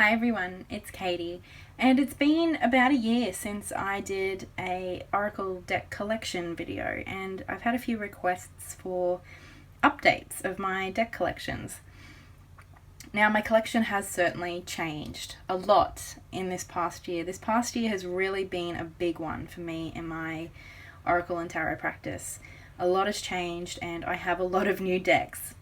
Hi everyone, it's Katie, and it's been about a year since I did a Oracle deck collection video, and I've had a few requests for updates of my deck collections. Now, my collection has certainly changed a lot in this past year. This past year has really been a big one for me in my Oracle and Tarot practice. A lot has changed, and I have a lot of new decks.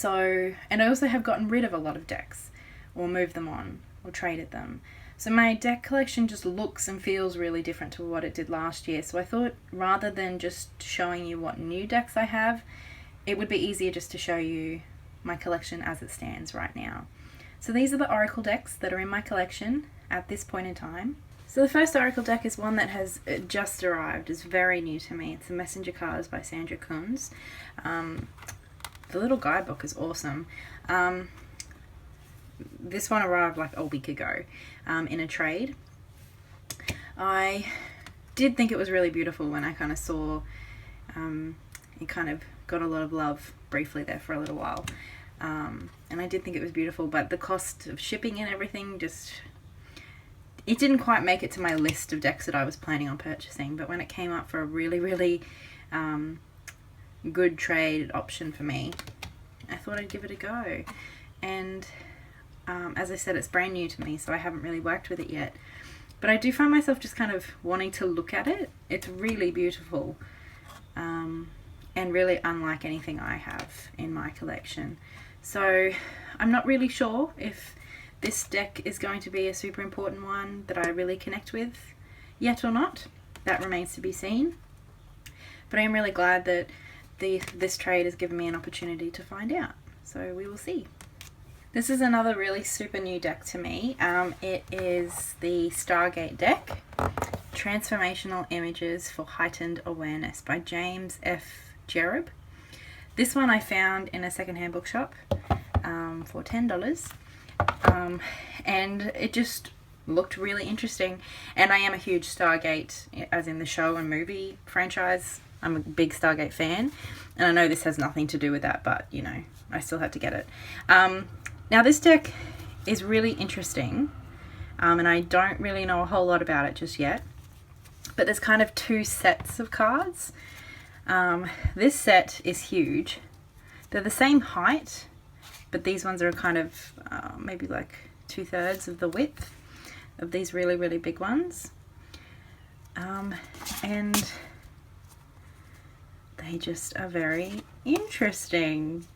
And I also have gotten rid of a lot of decks, or moved them on, or traded them. So my deck collection just looks and feels really different to what it did last year. So I thought, rather than just showing you what new decks I have, it would be easier just to show you my collection as it stands right now. So these are the Oracle decks that are in my collection at this point in time. So the first Oracle deck is one that has just arrived. It's very new to me. It's the Messenger Cards by Sandra Kunz. The little guidebook is awesome. This one arrived like a week ago in a trade. I did think it was really beautiful when I kind of saw it kind of got a lot of love briefly there for a little while. And I did think it was beautiful, but the cost of shipping and everything it didn't quite make it to my list of decks that I was planning on purchasing. But when it came up for a really good trade option for me, I thought I'd give it a go. And as I said, it's brand new to me, so I haven't really worked with it yet. But I do find myself just kind of wanting to look at it. It's really beautiful, and really unlike anything I have in my collection. So I'm not really sure if this deck is going to be a super important one that I really connect with yet or not. That remains to be seen. But I am really glad that this trade has given me an opportunity to find out. So we will see. This is another really super new deck to me. It is the Stargate deck, Transformational Images for Heightened Awareness by James F. Jereb. This one I found in a secondhand bookshop for $10. And it just looked really interesting. And I am a huge Stargate, as in the show and movie franchise. I'm a big Stargate fan. And I know this has nothing to do with that, but, you know, I still had to get it. Now this deck is really interesting, and I don't really know a whole lot about it just yet, but there's kind of two sets of cards. This set is huge. They're the same height, but these ones are kind of maybe like 2/3 of the width of these really big ones. And they just are very interesting.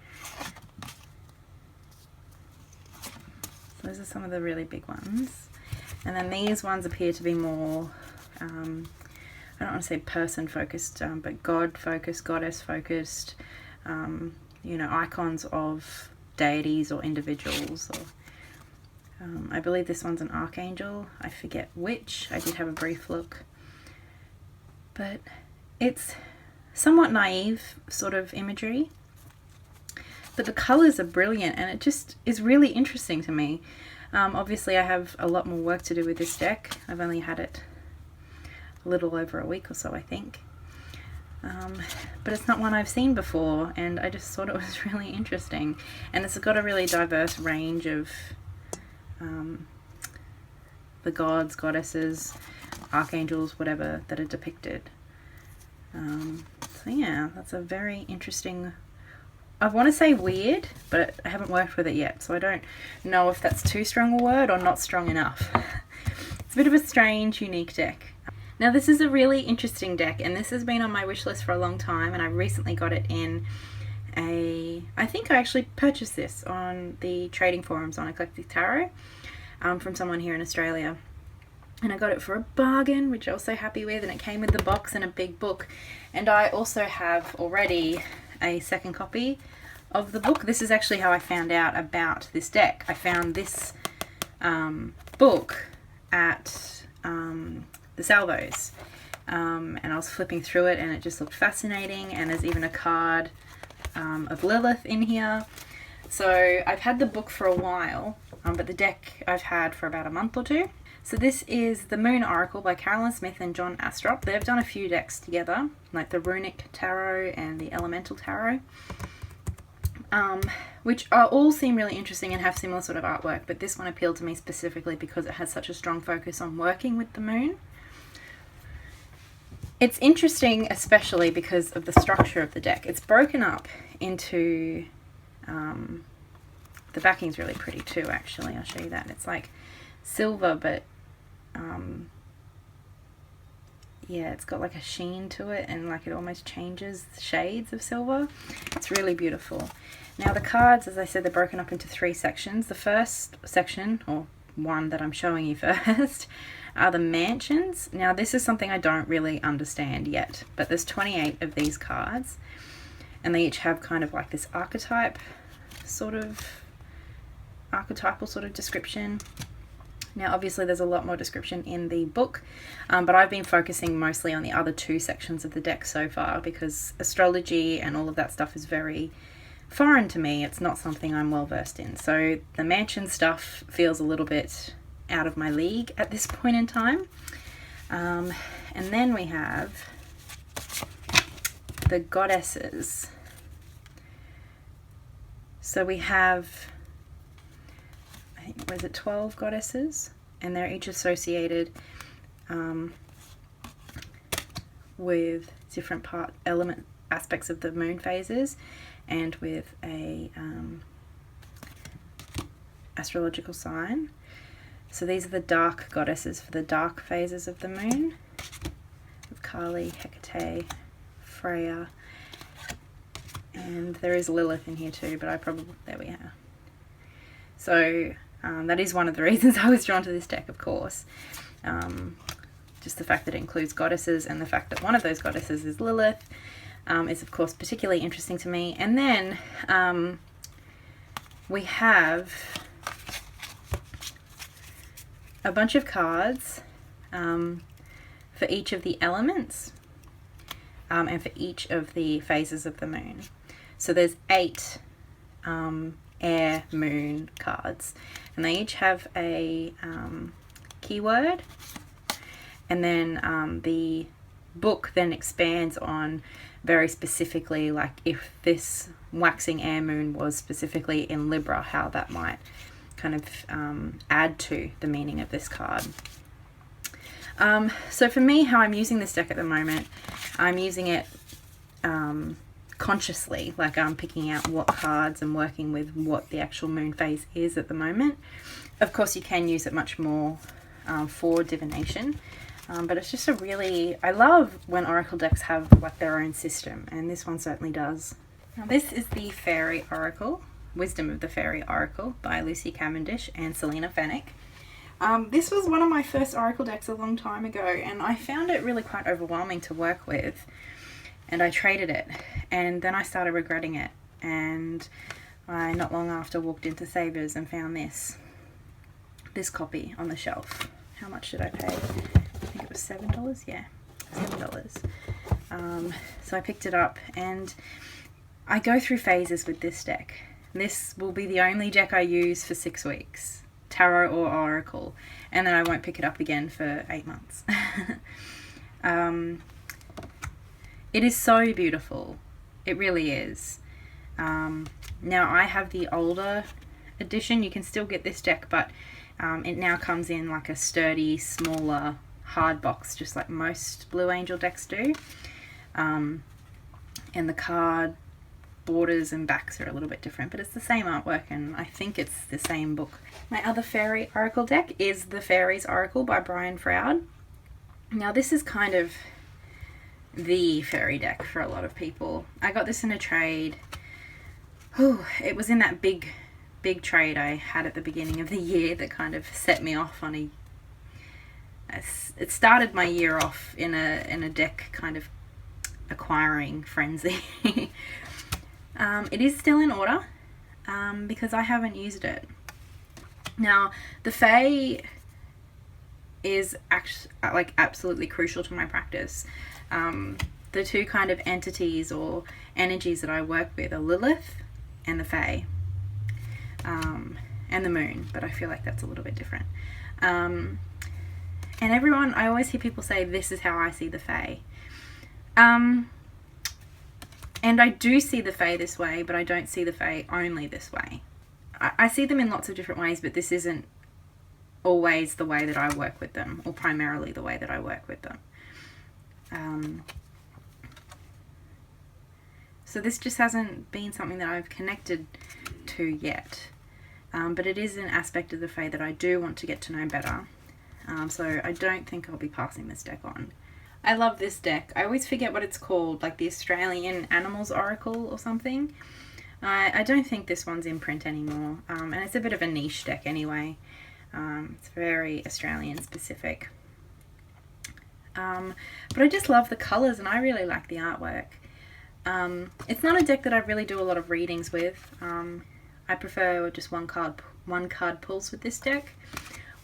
Those are some of the really big ones. And then these ones appear to be more, I don't want to say person focused, but God focused, goddess focused, you know, icons of deities or individuals. Or, I believe this one's an archangel. I forget which. I did have a brief look. But it's somewhat naive sort of imagery. But the colours are brilliant, and it just is really interesting to me. Obviously I have a lot more work to do with this deck. I've only had it a little over a week or so, I think. But it's not one I've seen before, and I just thought it was really interesting. And it's got a really diverse range of the gods, goddesses, archangels, whatever, that are depicted. So yeah, that's a very interesting, I want to say weird, but I haven't worked with it yet, so I don't know if that's too strong a word or not strong enough. It's a bit of a strange, unique deck. Now this is a really interesting deck, and this has been on my wish list for a long time, and I recently got it in I think I actually purchased this on the trading forums on Eclectic Tarot from someone here in Australia. And I got it for a bargain, which I was so happy with, and it came with the box and a big book. And I also have already a second copy of the book. This is actually how I found out about this deck. I found this book at the Salvos, and I was flipping through it, and it just looked fascinating. And there's even a card of Lilith in here. So I've had the book for a while, but the deck I've had for about a month or two. So this is the Moon Oracle by Cheralyn Smith and John Astrop. They've done a few decks together, like the Runic Tarot and the Elemental Tarot. which all seem really interesting and have similar sort of artwork, but this one appealed to me specifically because it has such a strong focus on working with the moon. It's interesting especially because of the structure of the deck. It's broken up into, the backing's really pretty too, actually. I'll show you that. It's like silver, but yeah, it's got like a sheen to it, and like it almost changes the shades of silver. It's really beautiful. Now the cards, as I said, they're broken up into 3 sections. The first section, or one that I'm showing you first, are the mansions. Now this is something I don't really understand yet, but there's 28 of these cards, and they each have kind of like this archetypal sort of description. Now obviously there's a lot more description in the book, but I've been focusing mostly on the other 2 sections of the deck so far because astrology and all of that stuff is very foreign to me. It's not something I'm well versed in. So the mansion stuff feels a little bit out of my league at this point in time. And then we have the goddesses. So we have, I think, was it 12 goddesses? And they're each associated with different element aspects of the moon phases, and with a astrological sign. So these are the dark goddesses for the dark phases of the moon. Of Kali, Hecate, Freya, and there is Lilith in here too, but there we are. So that is one of the reasons I was drawn to this deck, of course. Just the fact that it includes goddesses, and the fact that one of those goddesses is Lilith, is of course particularly interesting to me. And then we have a bunch of cards for each of the elements and for each of the phases of the moon. So there's 8 air moon cards, and they each have a keyword, and then the book then expands on very specifically, like if this waxing air moon was specifically in Libra, how that might kind of add to the meaning of this card. So for me, how I'm using this deck at the moment, I'm using it consciously, like I'm picking out what cards and working with what the actual moon phase is at the moment. Of course you can use it much more for divination, but it's just I love when oracle decks have like their own system, and this one certainly does. Now this is the Faery Oracle, Wisdom of the Faery Oracle by Lucy Cavendish and Selina Fenech. This was one of my first oracle decks a long time ago, and I found it really quite overwhelming to work with, and I traded it, and then I started regretting it, and I not long after walked into Savers and found this copy on the shelf. How much did I pay? I think it was $7. Yeah, $7. So I picked it up, and I go through phases with this deck. This will be the only deck I use for 6 weeks, tarot or oracle, and then I won't pick it up again for 8 months. It is so beautiful. It really is. Now I have the older edition. You can still get this deck, but it now comes in like a sturdy, smaller hard box, just like most Blue Angel decks do. And the card borders and backs are a little bit different, but it's the same artwork, and I think it's the same book. My other Faery Oracle deck is the Faeries Oracle by Froud. Now this is kind of the fairy deck for a lot of people. I got this in a trade. It was in that big trade I had at the beginning of the year that kind of set me off on it started my year off in a deck kind of acquiring frenzy. It is still in order because I haven't used it. Now the Fae is like absolutely crucial to my practice. The 2 kind of entities or energies that I work with are Lilith and the Fae, and the moon, but I feel like that's a little bit different. And I always hear people say this is how I see the Fae. And I do see the Fae this way, but I don't see the Fae only this way. I see them in lots of different ways, but this isn't always the way that I work with them, or primarily the way that I work with them. So this just hasn't been something that I've connected to yet. But it is an aspect of the Fae that I do want to get to know better. So I don't think I'll be passing this deck on. I love this deck. I always forget what it's called, like the Australian Animals Oracle or something. I don't think this one's in print anymore. And it's a bit of a niche deck anyway. It's very Australian specific. But I just love the colours and I really like the artwork. It's not a deck that I really do a lot of readings with. I prefer just one card pulls with this deck,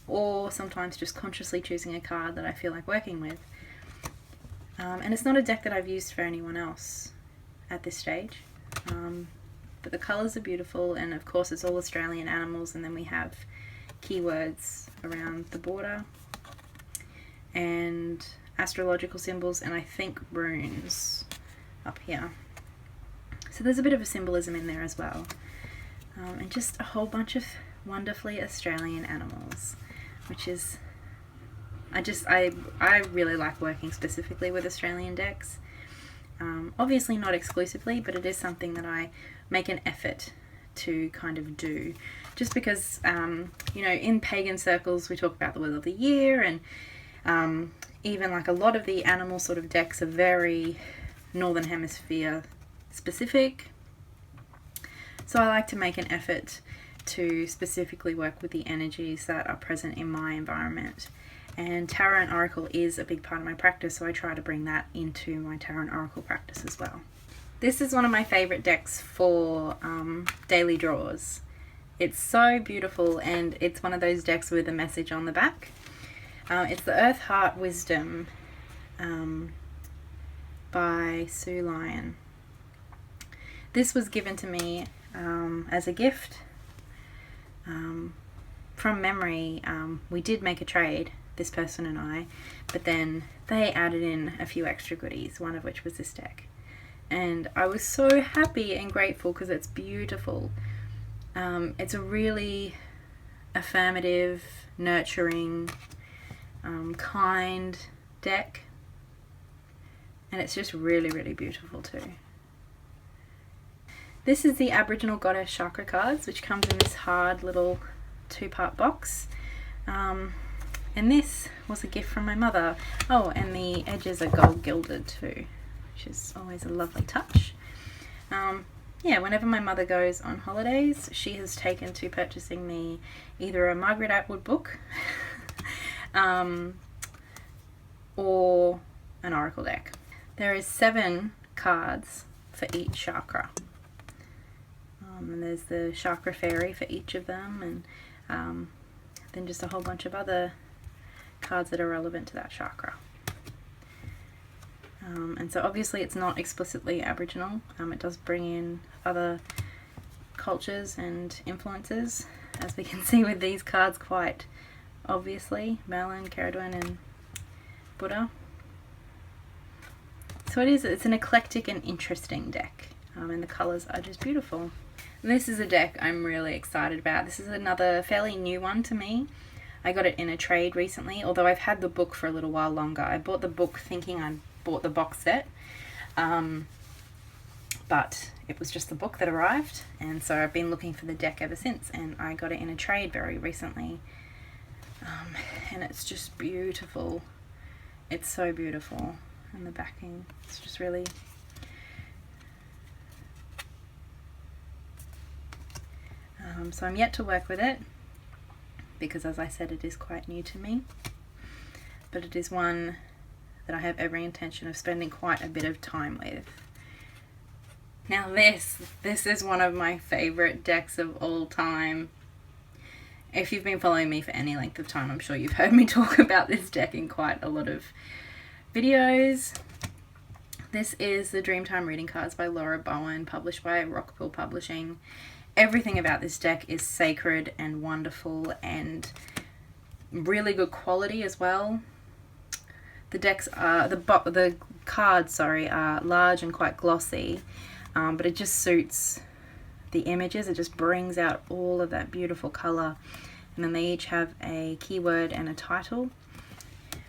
or sometimes just consciously choosing a card that I feel like working with. And it's not a deck that I've used for anyone else at this stage. But the colours are beautiful, and of course it's all Australian animals, and then we have keywords around the border and astrological symbols, and I think runes up here. So there's a bit of a symbolism in there as well. And just a whole bunch of wonderfully Australian animals, which is, I really like working specifically with Australian decks. Obviously not exclusively, but it is something that I make an effort to kind of do, just because you know, in pagan circles we talk about the wheel of the year, and even like a lot of the animal sort of decks are very Northern Hemisphere specific. So I like to make an effort to specifically work with the energies that are present in my environment. And Tarot and Oracle is a big part of my practice, so I try to bring that into my Tarot and Oracle practice as well. This is one of my favourite decks for daily draws. It's so beautiful, and it's one of those decks with a message on the back. It's the Eartheart Wisdom by Sue Lyon. This was given to me as a gift. From memory, we did make a trade, this person and I, but then they added in a few extra goodies, one of which was this deck. And I was so happy and grateful because it's beautiful. It's a really affirmative, nurturing, kind deck. And it's just really, really beautiful too. This is the Aboriginal Goddess Chakra cards, which comes in this hard little 2-part box. And this was a gift from my mother. Oh, and the edges are gold gilded too, which is always a lovely touch. Yeah, whenever my mother goes on holidays, she has taken to purchasing me either a Margaret Atwood book or an oracle deck. There is 7 cards for each chakra. And there's the chakra fairy for each of them, and then just a whole bunch of other cards that are relevant to that chakra. And so obviously it's not explicitly Aboriginal. It does bring in other cultures and influences, as we can see with these cards quite obviously, Merlin, Caradwen and Buddha. So it's an eclectic and interesting deck, and the colours are just beautiful. And this is a deck I'm really excited about. This is another fairly new one to me. I got it in a trade recently, although I've had the book for a little while longer. I bought the book thinking I bought the box set, but it was just the book that arrived, and so I've been looking for the deck ever since, and I got it in a trade very recently. And it's just beautiful. It's so beautiful, and the backing, it's just really... so I'm yet to work with it, because as I said, it is quite new to me, but it is one that I have every intention of spending quite a bit of time with. Now this is one of my favourite decks of all time. If you've been following me for any length of time, I'm sure you've heard me talk about this deck in quite a lot of videos. This is the Dreamtime reading cards by Laura Bowen, published by Rockpool Publishing. Everything about this deck is sacred and wonderful and really good quality as well. The decks are, the cards, sorry, are large and quite glossy, but it just suits the images. It just brings out all of that beautiful colour. And then they each have a keyword and a title,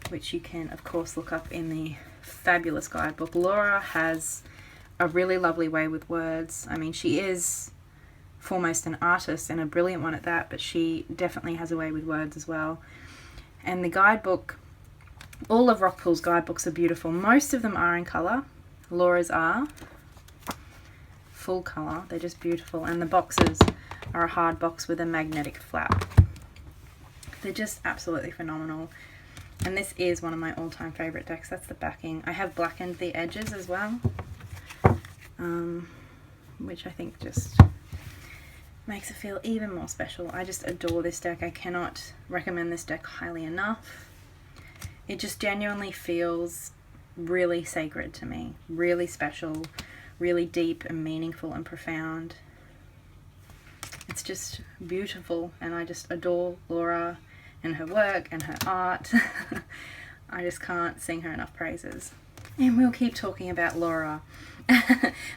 which you can of course look up in the fabulous guidebook. Laura has a really lovely way with words. I mean, she is foremost an artist and a brilliant one at that, but she definitely has a way with words as well. And the guidebook, all of Rockpool's guidebooks are beautiful. Most of them are in colour. Laura's are full colour. They're just beautiful. And the boxes are a hard box with a magnetic flap. They're just absolutely phenomenal. And this is one of my all-time favourite decks. That's the backing. I have blackened the edges as well, which I think just makes it feel even more special. I just adore this deck. I cannot recommend this deck highly enough. It just genuinely feels really sacred to me, really special, really deep and meaningful and profound. It's just beautiful, and I just adore Laura and her work and her art. I just can't sing her enough praises. And we'll keep talking about Laura.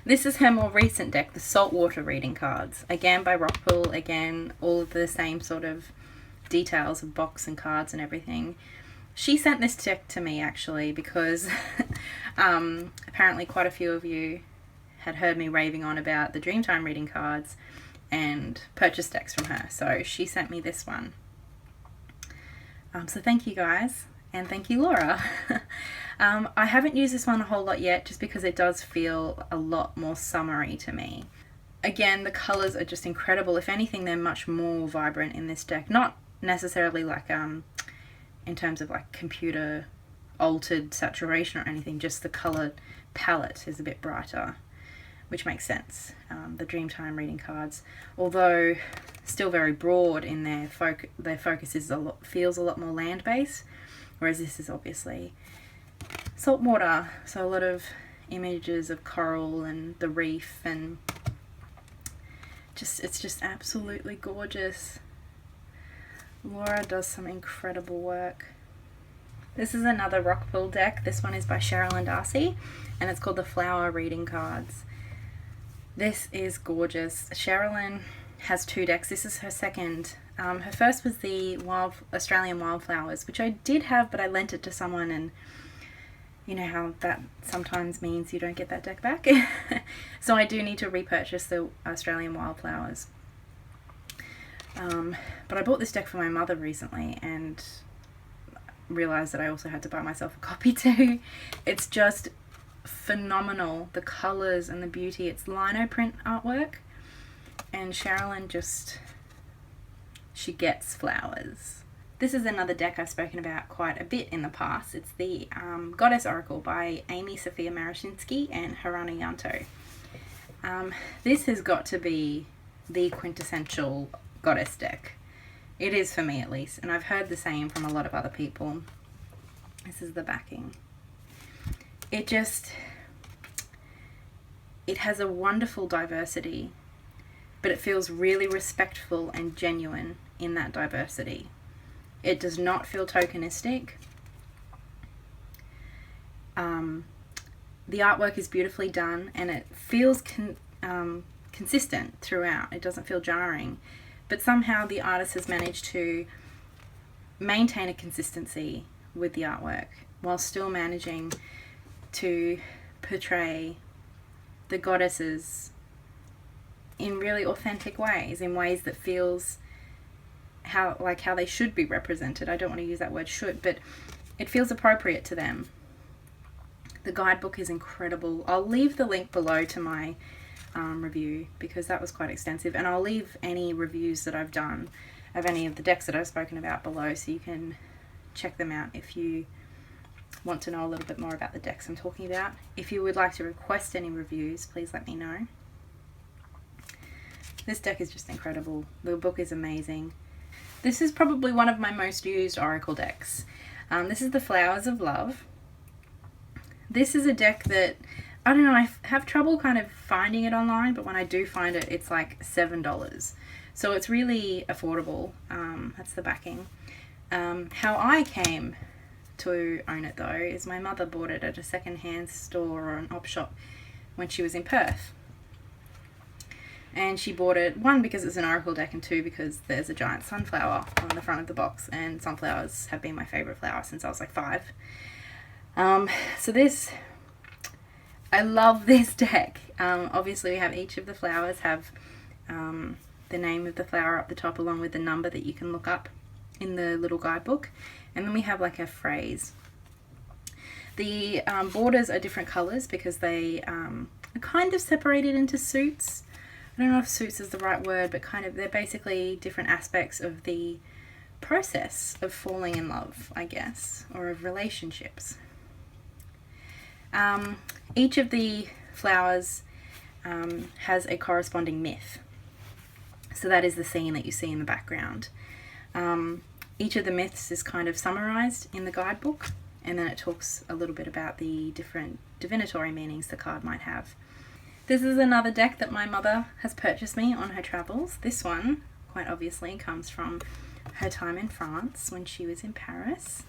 This is her more recent deck, the Saltwater reading cards. Again by Rockpool, again all of the same sort of details of box and cards and everything. She sent this deck to me actually because apparently quite a few of you had heard me raving on about the Dreamtime reading cards and purchased decks from her. So she sent me this one. So thank you guys, and thank you Laura. I haven't used this one a whole lot yet just because it does feel a lot more summery to me. Again, the colours are just incredible. If anything, they're much more vibrant in this deck. Not necessarily like in terms of like computer altered saturation or anything, just the colour palette is a bit brighter, which makes sense. The Dreamtime reading cards, although still very broad in their focus is feels a lot more land-based, whereas this is obviously saltwater, so a lot of images of coral and the reef, and it's just absolutely gorgeous. Laura does some incredible work. This is another Rockpool deck. This one is by Cheralyn Darcey, and it's called the Flower Reading Cards. This is gorgeous. Cheralyn has two decks. This is her second. Her first was the Australian Wildflowers, which I did have, but I lent it to someone, and you know how that sometimes means you don't get that deck back. So I do need to repurchase the Australian Wildflowers. But I bought this deck for my mother recently and realised that I also had to buy myself a copy too. It's just phenomenal, the colours and the beauty. It's lino print artwork, and Cheralyn she gets flowers. This is another deck I've spoken about quite a bit in the past. It's the Goddess Oracle by Amy Sophia Marashinsky and Hrana Janto. This has got to be the quintessential goddess deck. It is for me at least, and I've heard the same from a lot of other people. This is the backing. It has a wonderful diversity, but it feels really respectful and genuine in that diversity. It does not feel tokenistic. The artwork is beautifully done, and it feels consistent throughout. It doesn't feel jarring, but somehow the artist has managed to maintain a consistency with the artwork while still managing to portray the goddesses in really authentic ways, in ways that feels how they should be represented. I don't want to use that word should, but it feels appropriate to them. The guidebook is incredible. I'll leave the link below to my review because that was quite extensive, and I'll leave any reviews that I've done of any of the decks that I've spoken about below, so you can check them out if you want to know a little bit more about the decks I'm talking about. If you would like to request any reviews, please let me know. This deck is just incredible. The book is amazing. This is probably one of my most used Oracle decks. This is the Flowers of Love. This is a deck that, I don't know, I have trouble kind of finding it online, but when I do find it, it's like $7. So it's really affordable. That's the backing. How I came to own it though is my mother bought it at a second-hand store or an op shop when she was in Perth. And she bought it, one, because it's an oracle deck, and two, because there's a giant sunflower on the front of the box, and sunflowers have been my favourite flower since I was like 5. So this, I love this deck. Obviously we have each of the flowers have the name of the flower up the top along with the number that you can look up in the little guidebook, and then we have like a phrase. The borders are different colours because they are kind of separated into suits. I don't know if suits is the right word, but kind of, they're basically different aspects of the process of falling in love, I guess, or of relationships. Each of the flowers has a corresponding myth. So that is the scene that you see in the background. Each of the myths is kind of summarized in the guidebook, and then it talks a little bit about the different divinatory meanings the card might have. This is another deck that my mother has purchased me on her travels. This one, quite obviously, comes from her time in France when she was in Paris.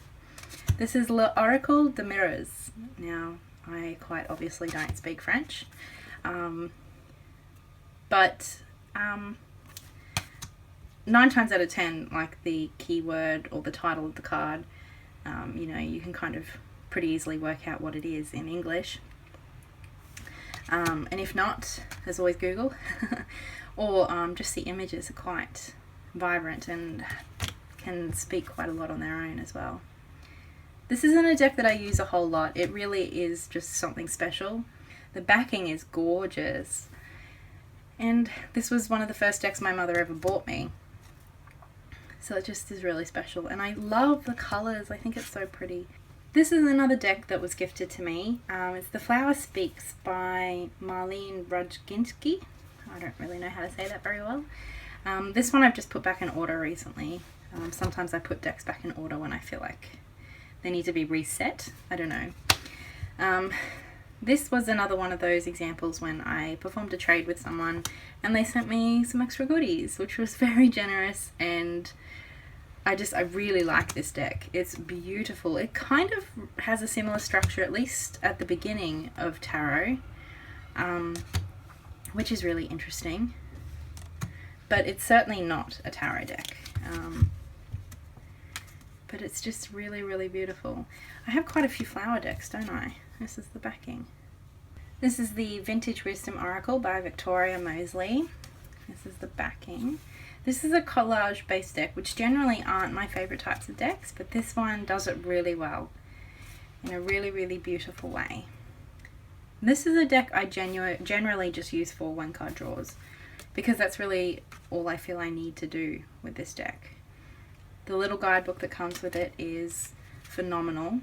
This is Floret Oracle de Mirrors. Now, I quite obviously don't speak French, but 9 times out of 10, like the keyword or the title of the card, you know, you can kind of pretty easily work out what it is in English. And if not, there's always Google. Or just the images are quite vibrant and can speak quite a lot on their own as well. This isn't a deck that I use a whole lot. It really is just something special. The backing is gorgeous. And this was one of the first decks my mother ever bought me. So it just is really special. And I love the colours. I think it's so pretty. This is another deck that was gifted to me. It's The Flower Speaks by Marlene Rudginski. I don't really know how to say that very well. This one I've just put back in order recently. Sometimes I put decks back in order when I feel like they need to be reset. I don't know. This was another one of those examples when I performed a trade with someone and they sent me some extra goodies, which was very generous, and I really like this deck. It's beautiful. It kind of has a similar structure, at least at the beginning of tarot, which is really interesting. But it's certainly not a tarot deck. But it's just really, really beautiful. I have quite a few flower decks, don't I? This is the backing. This is the Vintage Wisdom Oracle by Victoria Mosley. This is the backing. This is a collage-based deck, which generally aren't my favourite types of decks, but this one does it really well in a really, really beautiful way. This is a deck I generally just use for one-card draws, because that's really all I feel I need to do with this deck. The little guidebook that comes with it is phenomenal,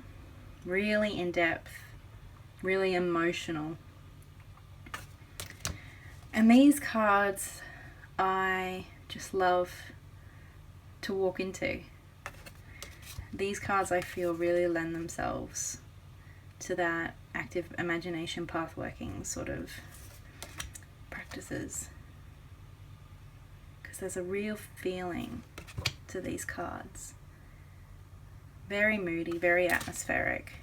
really in-depth, really emotional. And these cards I just love to walk into. These cards I feel really lend themselves to that active imagination pathworking sort of practices, because there's a real feeling to these cards. Very moody, very atmospheric,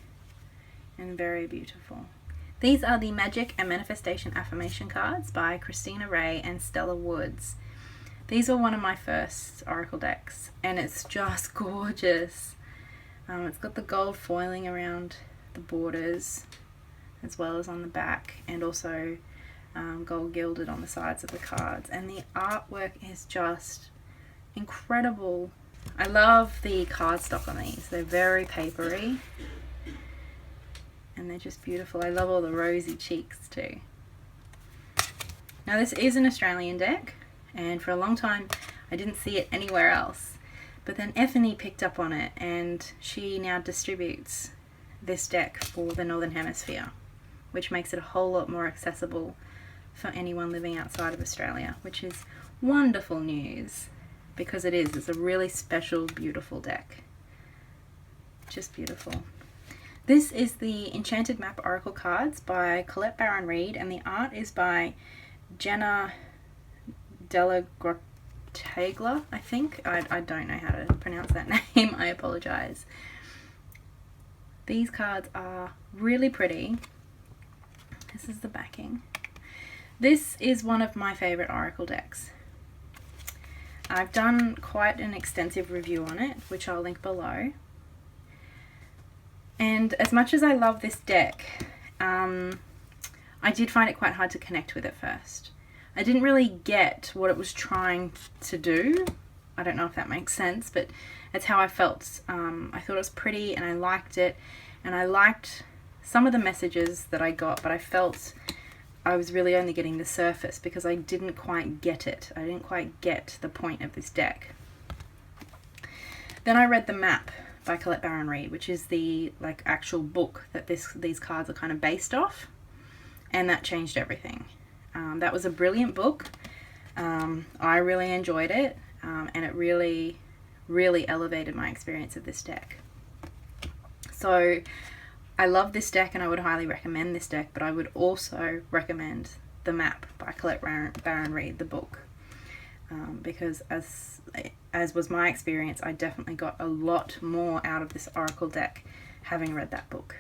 and very beautiful. These are the Magic and Manifestation Affirmation cards by Christina Ray and Stella Woods. These were one of my first oracle decks, and it's just gorgeous. It's got the gold foiling around the borders as well as on the back, and also gold gilded on the sides of the cards, and the artwork is just incredible. I love the cardstock on these. They're very papery and they're just beautiful. I love all the rosy cheeks too. Now this is an Australian deck, and for a long time I didn't see it anywhere else, but then Effany picked up on it and she now distributes this deck for the Northern Hemisphere, which makes it a whole lot more accessible for anyone living outside of Australia, which is wonderful news, because it's a really special, beautiful deck. Just beautiful. This is the Enchanted Map Oracle cards by Colette Baron Reid, and the art is by Jenna Della Grotaglia, I think. I don't know how to pronounce that name, I apologise. These cards are really pretty. This is the backing. This is one of my favourite Oracle decks. I've done quite an extensive review on it, which I'll link below. And as much as I love this deck, I did find it quite hard to connect with at first. I didn't really get what it was trying to do. I don't know if that makes sense, but it's how I felt. I thought it was pretty and I liked it, and I liked some of the messages that I got, but I felt I was really only getting the surface because I didn't quite get it. I didn't quite get the point of this deck. Then I read The Map by Colette Baron-Reid, which is the actual book that these cards are kind of based off, and that changed everything. That was a brilliant book. I really enjoyed it, and it really, really elevated my experience of this deck. So I love this deck and I would highly recommend this deck, but I would also recommend The Map by Colette Baron-Reid, the book, because as was my experience, I definitely got a lot more out of this Oracle deck having read that book.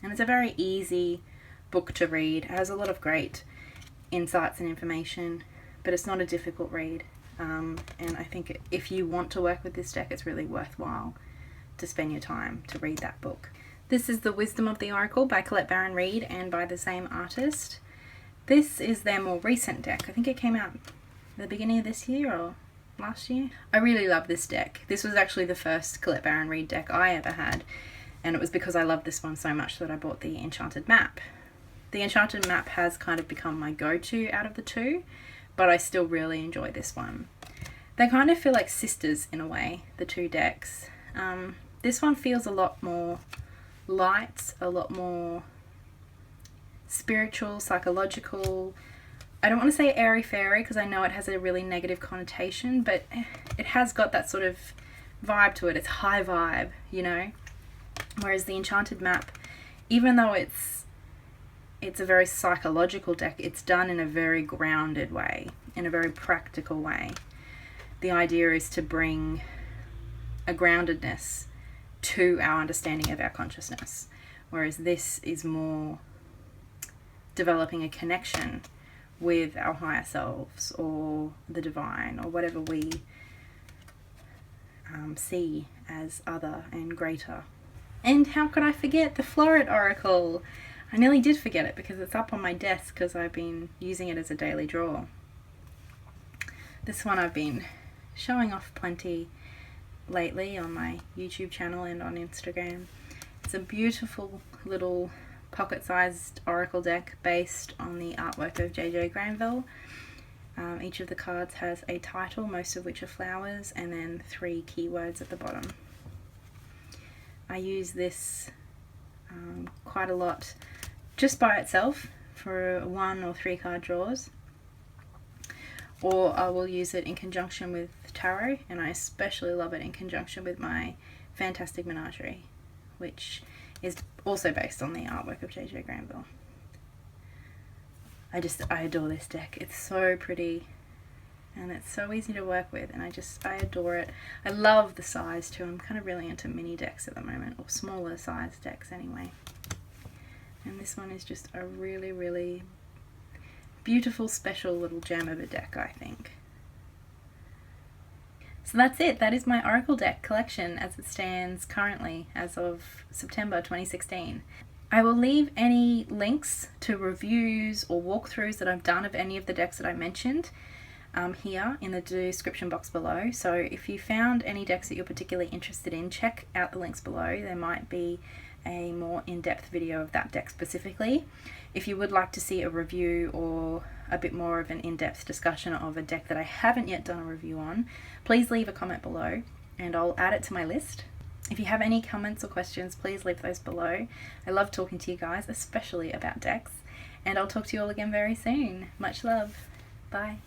And it's a very easy book to read. It has a lot of great insights and information, but it's not a difficult read. And I think if you want to work with this deck, it's really worthwhile to spend your time to read that book. This is The Wisdom of the Oracle by Colette Baron-Reid and by the same artist. This is their more recent deck. I think it came out at the beginning of this year or last year. I really love this deck. This was actually the first Colette Baron-Reid deck I ever had, and it was because I loved this one so much that I bought the Enchanted Map. The Enchanted Map has kind of become my go-to out of the two, but I still really enjoy this one. They kind of feel like sisters in a way, the two decks. This one feels a lot more light, a lot more spiritual, psychological. I don't want to say airy-fairy because I know it has a really negative connotation, but it has got that sort of vibe to it. It's high vibe, you know? Whereas the Enchanted Map, even though it's a very psychological deck, it's done in a very grounded way, in a very practical way. The idea is to bring a groundedness to our understanding of our consciousness, whereas this is more developing a connection with our higher selves or the divine or whatever we see as other and greater. And how could I forget the Floret Oracle? I nearly did forget it because it's up on my desk because I've been using it as a daily draw. This one I've been showing off plenty lately on my YouTube channel and on Instagram. It's a beautiful little pocket-sized oracle deck based on the artwork of J.J. Granville. Each of the cards has a title, most of which are flowers, and then 3 keywords at the bottom. I use this quite a lot just by itself for 1 or 3 card draws, or I will use it in conjunction with tarot, and I especially love it in conjunction with my Fantastic Menagerie, which is also based on the artwork of J.J. Granville. I adore this deck. It's so pretty and it's so easy to work with, and I adore it. I love the size too. I'm kind of really into mini decks at the moment, or smaller size decks anyway. And this one is just a really, really beautiful, special little gem of a deck, I think. So that's it. That is my Oracle deck collection as it stands currently as of September 2016. I will leave any links to reviews or walkthroughs that I've done of any of the decks that I mentioned here in the description box below. So if you found any decks that you're particularly interested in, check out the links below. There might be a more in-depth video of that deck specifically. If you would like to see a review or a bit more of an in-depth discussion of a deck that I haven't yet done a review on, please leave a comment below and I'll add it to my list. If you have any comments or questions, please leave those below. I love talking to you guys, especially about decks, and I'll talk to you all again very soon. Much love. Bye.